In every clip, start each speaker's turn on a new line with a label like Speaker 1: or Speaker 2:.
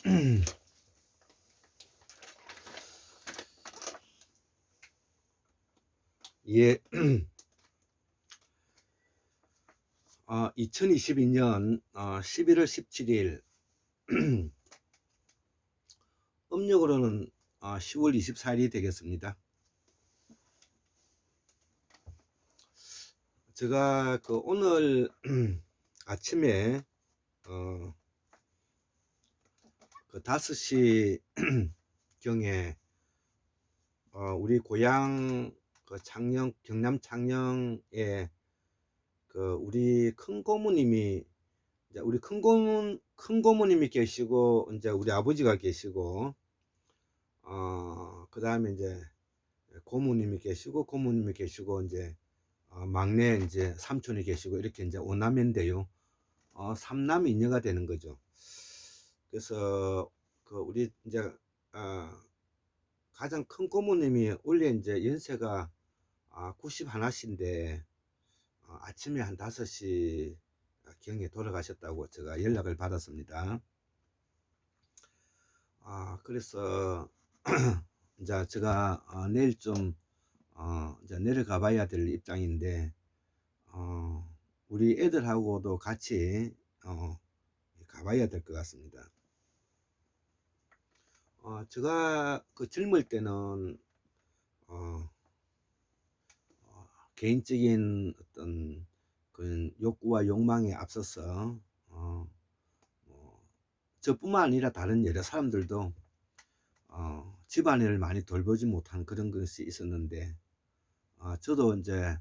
Speaker 1: 예, 2022년 11월 17일 음력으로는 10월 24일이 되겠습니다. 제가 오늘 아침에 5시 경에 우리 고향 경남 창녕에 우리 큰 고모님이 우리 큰 고모님이 계시고 이제 우리 아버지가 계시고 그 다음에 이제 고모님이 계시고 이제 막내 이제 삼촌이 계시고 이렇게 이제 5남인데요. 3남 이녀가 되는 거죠. 그래서 우리 이제 가장 큰 고모님이 원래 이제 연세가 91이신데 아침에 한 5시 경에 돌아가셨다고 제가 연락을 받았습니다. 그래서 이제 제가 내일 좀 이제 내려가 봐야 될 입장인데 우리 애들하고도 같이 가봐야 될 것 같습니다. 제가 젊을 때는 개인적인 어떤 욕구와 욕망에 앞서서 저뿐만 아니라 다른 여러 사람들도 집안일을 많이 돌보지 못한 그런 것이 있었는데 저도 이제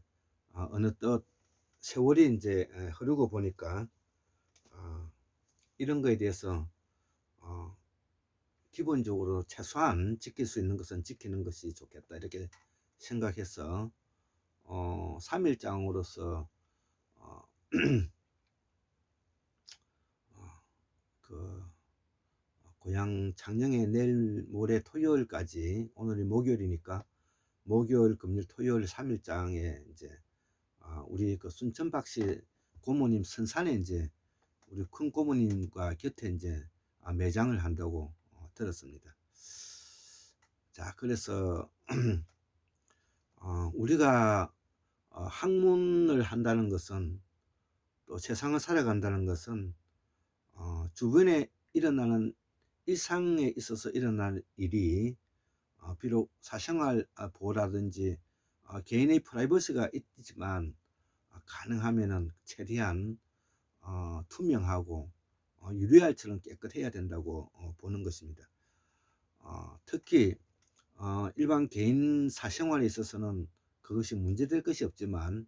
Speaker 1: 어느덧 세월이 이제 흐르고 보니까 이런 거에 대해서 기본적으로 최소한 지킬 수 있는 것은 지키는 것이 좋겠다 이렇게 생각해서 3일장으로서 고향 창녕에 내일 모레 토요일까지, 오늘이 목요일이니까 목요일 금요일 토요일 3일장에 이제 우리 순천박씨 고모님 선산에 이제 우리 큰 고모님과 곁에 이제 매장을 한다고 들었습니다. 자, 그래서 우리가 학문을 한다는 것은, 또 세상을 살아간다는 것은 주변에 일어나는 일상에 있어서 일어날 일이 비록 사생활 보호라든지 개인의 프라이버시가 있지만 가능하면은 최대한 투명하고 유리알처럼 깨끗해야 된다고 보는 것입니다. 특히 일반 개인 사생활에 있어서는 그것이 문제될 것이 없지만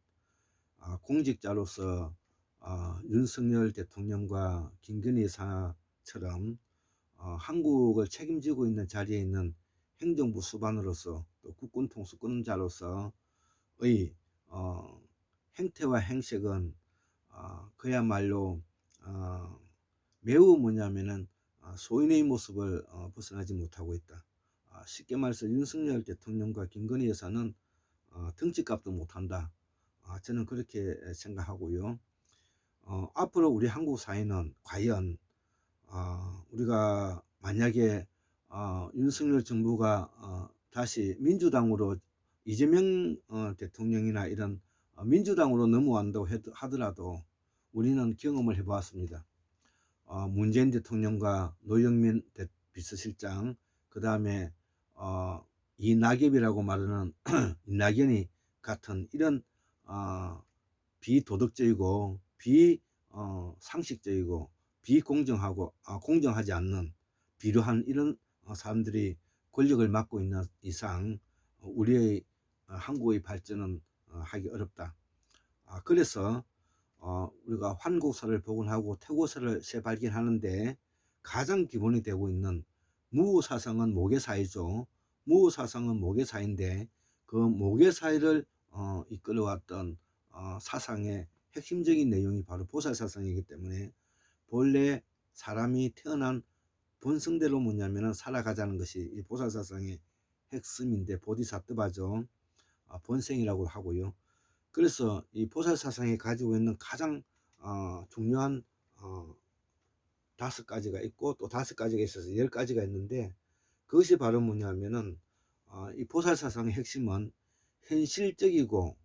Speaker 1: 공직자로서 윤석열 대통령과 김건희 여사처럼 한국을 책임지고 있는 자리에 있는 행정부 수반으로서 또 국군 통수권자로서의 행태와 행색은 그야말로 매우 뭐냐면은 소인의 모습을 벗어나지 못하고 있다. 쉽게 말해서 윤석열 대통령과 김건희 여사는 등치값도 못한다. 저는 그렇게 생각하고요. 앞으로 우리 한국 사회는 과연 우리가 만약에 윤석열 정부가 다시 민주당으로 이재명 대통령이나 이런 민주당으로 넘어간다고 하더라도 우리는 경험을 해보았습니다. 문재인 대통령과 노영민 비서실장, 그 다음에 이낙엽이라고 말하는 이낙연이 같은 이런 비도덕적이고 비상식적이고 비공정하고 공정하지 않는 비료한 이런 사람들이 권력을 맡고 있는 이상 우리의 한국의 발전은 하기 어렵다. 그래서 우리가 환국사를 복원하고 태고사를 재발견하는데 가장 기본이 되고 있는 무사상은 모계사이죠. 무사상은 모계사인데 그 모계사를 이끌어왔던 사상의 핵심적인 내용이 바로 보살사상이기 때문에 본래 사람이 태어난 본성대로 뭐냐면은 살아가자는 것이 이 보살사상의 핵심인데, 보디사트바죠. 본생이라고 하고요. 그래서 이 보살사상이 가지고 있는 가장 중요한 5가지가 있고 또 5가지가 있어서 10가지가 있는데, 그것이 바로 뭐냐면은 이 보살사상의 핵심은 현실적이고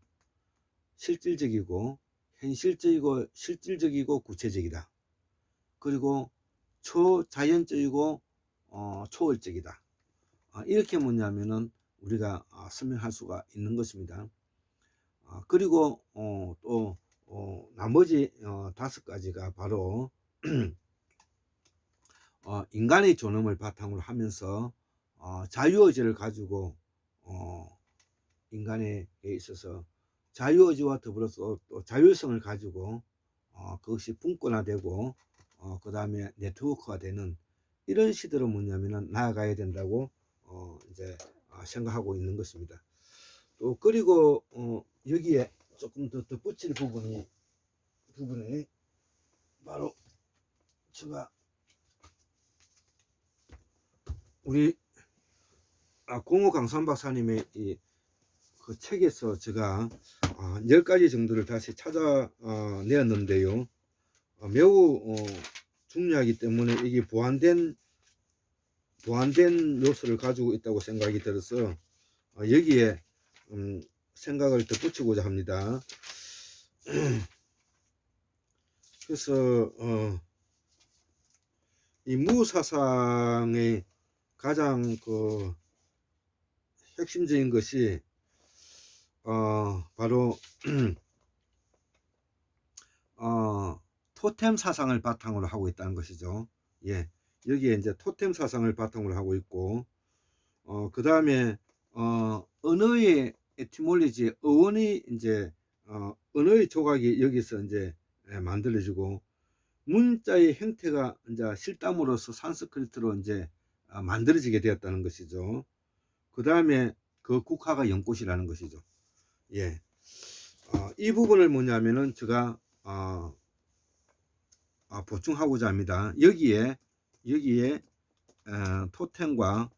Speaker 1: 실질적이고 실질적이고 구체적이다. 그리고 초자연적이고 초월적이다. 이렇게 뭐냐면은 우리가 설명할 수가 있는 것입니다. 그리고 또 나머지 5가지가 바로 인간의 존엄을 바탕으로 하면서 자유의지를 가지고 인간에 있어서 자유의지와 더불어서 또 자율성을 가지고 그것이 분권화되고 그 다음에 네트워크가 되는 이런 시대로 뭐냐면은 나아가야 된다고 이제 생각하고 있는 것입니다. 또 그리고 여기에 조금 더 덧붙일 부분이 바로 제가 우리 공호 강산 박사님의 그 책에서 제가 10가지 정도를 다시 찾아내었는데요. 매우 중요하기 때문에 이게 보완된 요소를 가지고 있다고 생각이 들어서 여기에 생각을 덧붙이고자 합니다. 그래서 이 무사상의 가장 그 핵심적인 것이 바로 토템 사상을 바탕으로 하고 있다는 것이죠. 예, 여기에 이제 토템 사상을 바탕으로 하고 있고, 그 다음에 언어의 에티몰로지, 어원이 이제 언어의 조각이 여기서 이제 만들어지고, 문자의 형태가 이제 실담으로서 산스크리트로 이제 만들어지게 되었다는 것이죠. 그 다음에 그 국화가 연꽃이라는 것이죠. 예, 이 부분을 뭐냐면은 제가 보충하고자 합니다. 여기에 토템과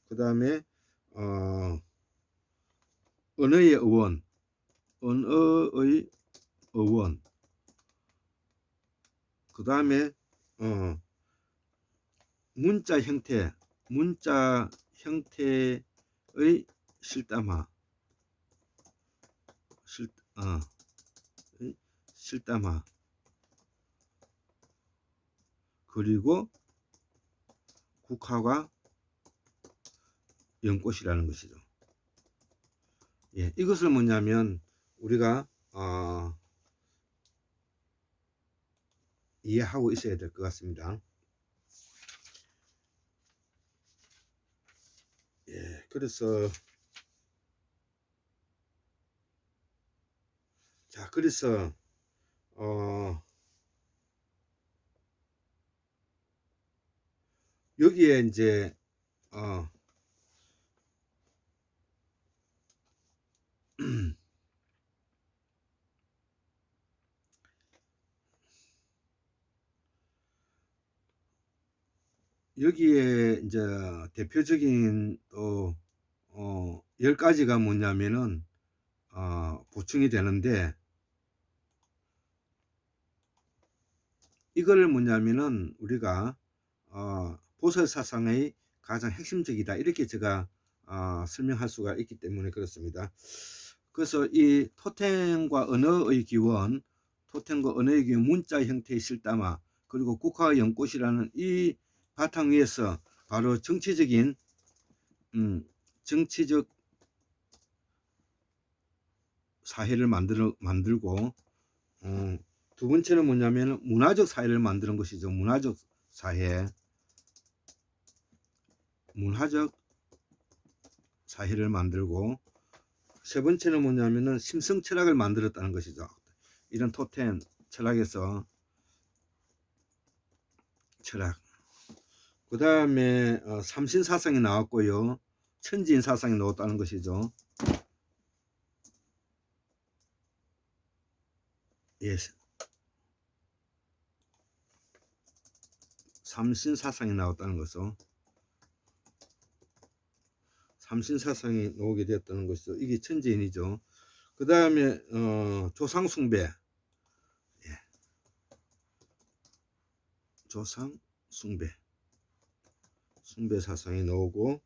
Speaker 1: 그 다음에 언어의 어원, 그 다음에 문자 형태의 실담화, 그리고 국화가 연꽃이라는 것이죠. 예, 이것을 뭐냐면 우리가 이해하고 있어야 될 것 같습니다. 예, 그래서 여기에 이제 여기에 이제 대표적인 또 10가지가 뭐냐면은 보충이 되는데, 이거를 뭐냐면은 우리가 보살사상의 가장 핵심적이다, 이렇게 제가 설명할 수가 있기 때문에 그렇습니다. 그래서 이 토템과 언어의 기원, 문자 형태의 실담화, 그리고 국화의 연꽃이라는 이 바탕 위에서 바로 정치적 사회를 만들고, 두 번째는 뭐냐면 문화적 사회를 만드는 것이죠. 문화적 사회를 만들고, 세 번째는 뭐냐면은 심성 철학을 만들었다는 것이죠. 이런 토템 철학에서 철학. 그 다음에 삼신 사상이 나왔고요. 천지인 사상이 나왔다는 것이죠. 예, 삼신 사상이 나왔다는 것은, 삼신 사상이 나오게 되었다는 것이죠. 이게 천지인이죠. 그 다음에 조상 숭배, 조상 숭배 사상이 나오고,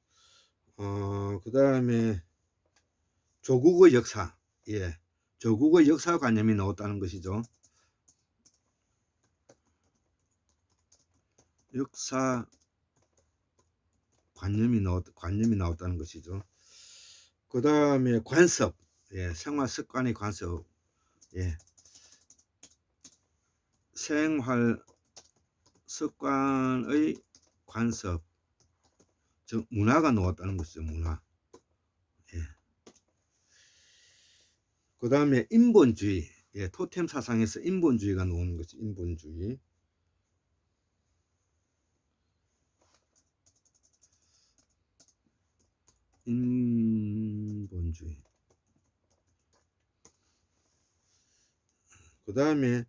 Speaker 1: 그 다음에 조국의 역사, 예, 조국의 역사 관념이 나왔다는 것이죠. 역사 관념이 나왔다는 것이죠. 그 다음에 관습, 예, 생활 습관의 관습, 예, 생활 습관의 관습, 즉 문화가 나왔다는 것이죠. 문화. 예. 그 다음에 인본주의, 예, 토템 사상에서 인본주의가 나오는 것이 인본주의. 인본주의. 그 다음에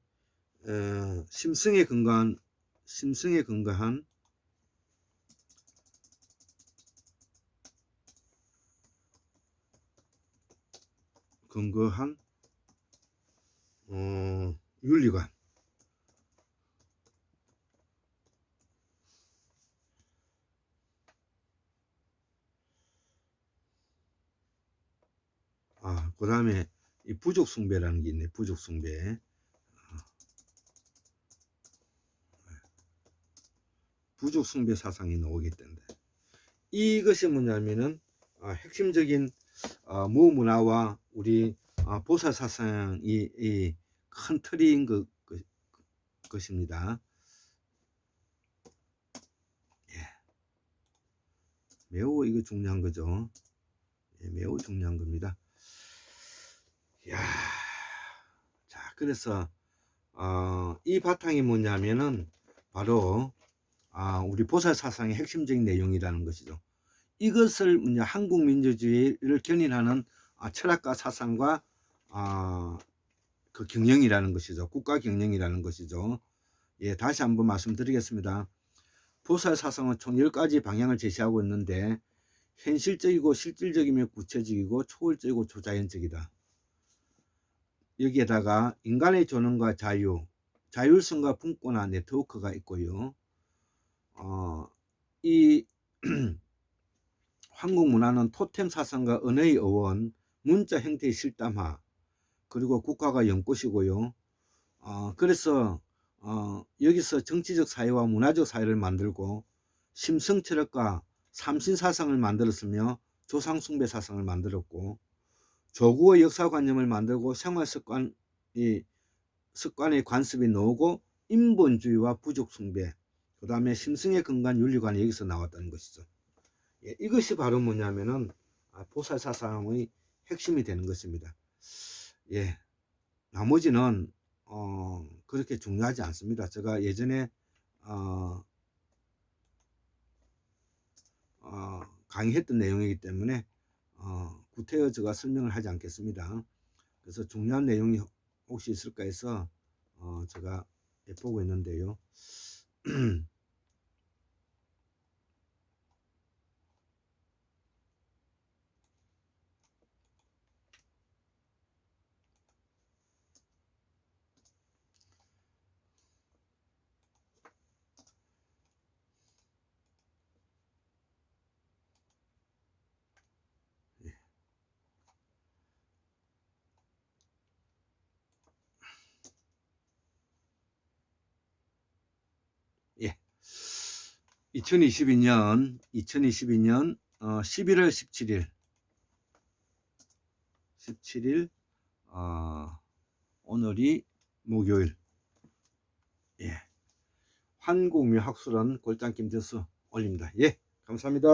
Speaker 1: 심승에 근거한 윤리관. 그 다음에 이 부족 숭배라는 게 있네. 부족 숭배. 부족 숭배 사상이 나오기 때문에 이것이 뭐냐면은 핵심적인 무문화와 우리 보살 사상이 큰 틀인 것입니다. 예. 매우 이거 중요한 거죠. 예, 매우 중요한 겁니다. 야, 자, 그래서 이 바탕이 뭐냐면은 바로 우리 보살 사상의 핵심적인 내용이라는 것이죠. 이것을 한국 민주주의를 견인하는 철학과 사상과 그 경영이라는 것이죠. 국가 경영이라는 것이죠. 예, 다시 한번 말씀드리겠습니다. 보살 사상은 총 10가지 방향을 제시하고 있는데 현실적이고 실질적이며 구체적이고 초월적이고 초자연적이다. 여기에다가 인간의 존엄과 자율성과 분권화 네트워크가 있고요. 이 한국 문화는 토템 사상과 언어의 어원, 문자 형태의 실담화, 그리고 국가가 연꽃이고요. 그래서 여기서 정치적 사회와 문화적 사회를 만들고 심성철학과 삼신사상을 만들었으며 조상숭배 사상을 만들었고, 조국의 역사관념을 만들고 생활습관의 관습이 나오고 인본주의와 부족숭배, 그 다음에 심승에 근거한 윤리관이 여기서 나왔다는 것이죠. 예, 이것이 바로 뭐냐면은 보살 사상의 핵심이 되는 것입니다. 예, 나머지는 그렇게 중요하지 않습니다. 제가 예전에 강의했던 내용이기 때문에 구태여 제가 설명을 하지 않겠습니다. 그래서 중요한 내용이 혹시 있을까 해서 제가 보고 있는데요. 예. 2022년 11월 17일 오늘이 목요일. 예. 한국묘학술원 골장 김재수 올립니다. 예, 감사합니다.